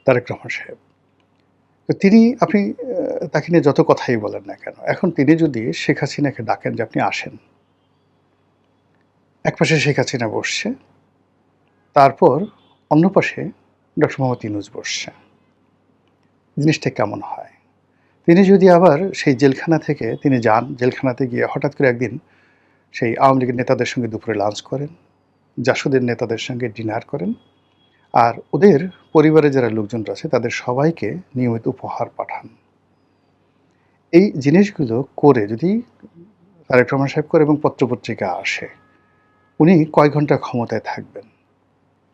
তারেক রহমান সাহেব। তো তিনি আপনি তাকে নিয়ে যত কথাই বলেন না কেন, এখন তিনি যদি শেখ হাসিনাকে ডাকেন যে আপনি আসেন, একপাশে শেখ হাসিনা বসছে, তারপর অন্য পাশে ডক্টর মোহাম্মদ ইউনূস বসছে। জিনিসটা কেমন হয়? তিনি যদি আবার সেই জেলখানা থেকে তিনি যান, জেলখানাতে গিয়ে হঠাৎ করে একদিন সেই আওয়ামী লীগের নেতাদের সঙ্গে দুপুরে লাঞ্চ করেন, জাসদের নেতাদের সঙ্গে ডিনার করেন, আর ওদের পরিবারে যারা লোকজনরা আছে তাদের সবাইকে নিয়মিত উপহার পাঠান। এই জিনিসগুলো করে যদি তারেক রহমান সাহেব করে এবং পত্রপত্রিকা আসে, উনি কয় ঘন্টা ক্ষমতায় থাকবেন?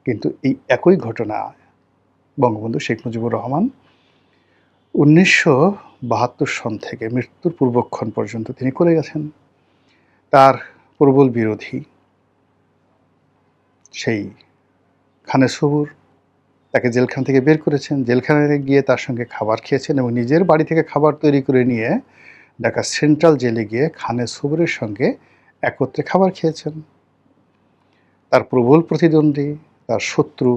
কিন্তু এই একই ঘটনা বঙ্গবন্ধু শেখ মুজিবুর রহমান ১৯৭২ সন থেকে মৃত্যুর পূর্বক্ষণ পর্যন্ত তিনি করে গেছেন। তার প্রবল বিরোধী সেই খানে সবুর তাকে জেলখানা থেকে বের করেছেন, জেলখানায় গিয়ে তার সঙ্গে খাবার খেয়েছেন এবং নিজের বাড়ি থেকে খাবার তৈরি করে নিয়ে ঢাকা সেন্ট্রাল জেলে গিয়ে খানে সবুরের সঙ্গে একত্রে খাবার খেয়েছেন। তার প্রবল প্রতিদ্বন্দ্বী, তার শত্রু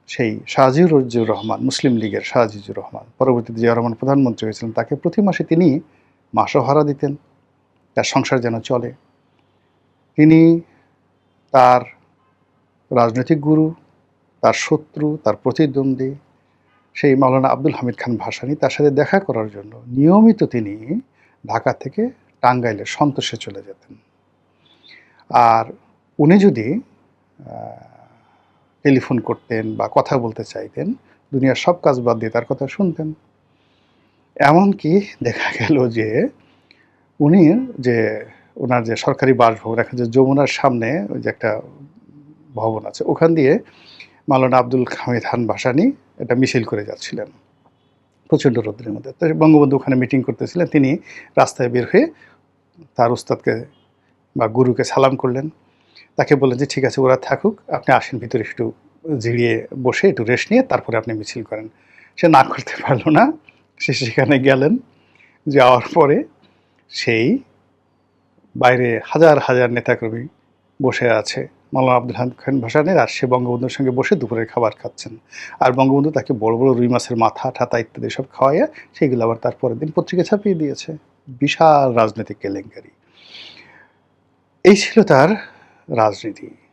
সেই শাহজিউর রহমান, মুসলিম লীগের শাহজিউর রহমান, পরবর্তীতে জিয়া রহমান প্রধানমন্ত্রী হয়েছিলেন, তাকে প্রতি মাসে তিনি মাসোহারা দিতেন, তার সংসার যেন চলে। তিনি তার রাজনৈতিক গুরু, তার শত্রু, তার প্রতিদ্বন্দ্বী সেই মাওলানা আব্দুল হামিদ খান ভাসানী, তার সাথে দেখা করার জন্য নিয়মিত তিনি ঢাকা থেকে টাঙ্গাইলে সন্তোষে চলে যেতেন। আর উনি যদি টেলিফোন করতেন বা কথা বলতে চাইতেন, দুনিয়ার সব কাজ বাদ দিয়ে তার কথা শুনতেন। এমনকি দেখা গেল যে উনি যে ওনার যে সরকারি বাসভবন, এখন যে যমুনার সামনে ওই যে একটা ভবন আছে, ওখান দিয়ে মাওলানা আব্দুল হামিদ খান ভাসানী এটা মিছিল করে যাচ্ছিলেন প্রচণ্ড রৌদ্রের মধ্যে। তো বঙ্গবন্ধু ওখানে মিটিং করতেছিলেন, তিনি রাস্তায় বের হয়ে তার উস্তাদকে বা গুরুকে সালাম করলেন। তাকে বললেন যে ঠিক আছে ওরা থাকুক, আপনি আসেন ভিতরে একটু জিরিয়ে বসে একটু রেস্ট নিয়ে তারপরে আপনি মিছিল করেন। সে না করতে পারল না, সে সেখানে গেলেন। যাওয়ার পরে সেই বাইরে হাজার হাজার নেতাকর্মী বসে আছে মাওলানা আব্দুল হামিদ খান ভাসানীর, আর সে বঙ্গবন্ধুর সঙ্গে বসে দুপুরের খাবার খাচ্ছেন। আর বঙ্গবন্ধু তাকে বড় বড় রুই মাছের মাথা ঠাতা ইত্যাদি সব খাওয়াইয়া সেগুলো আবার তার পরের দিন পত্রিকা ছাপিয়ে দিয়েছে। বিশাল রাজনৈতিক কেলেঙ্কারি। এই ছিল তার রাজনীতি।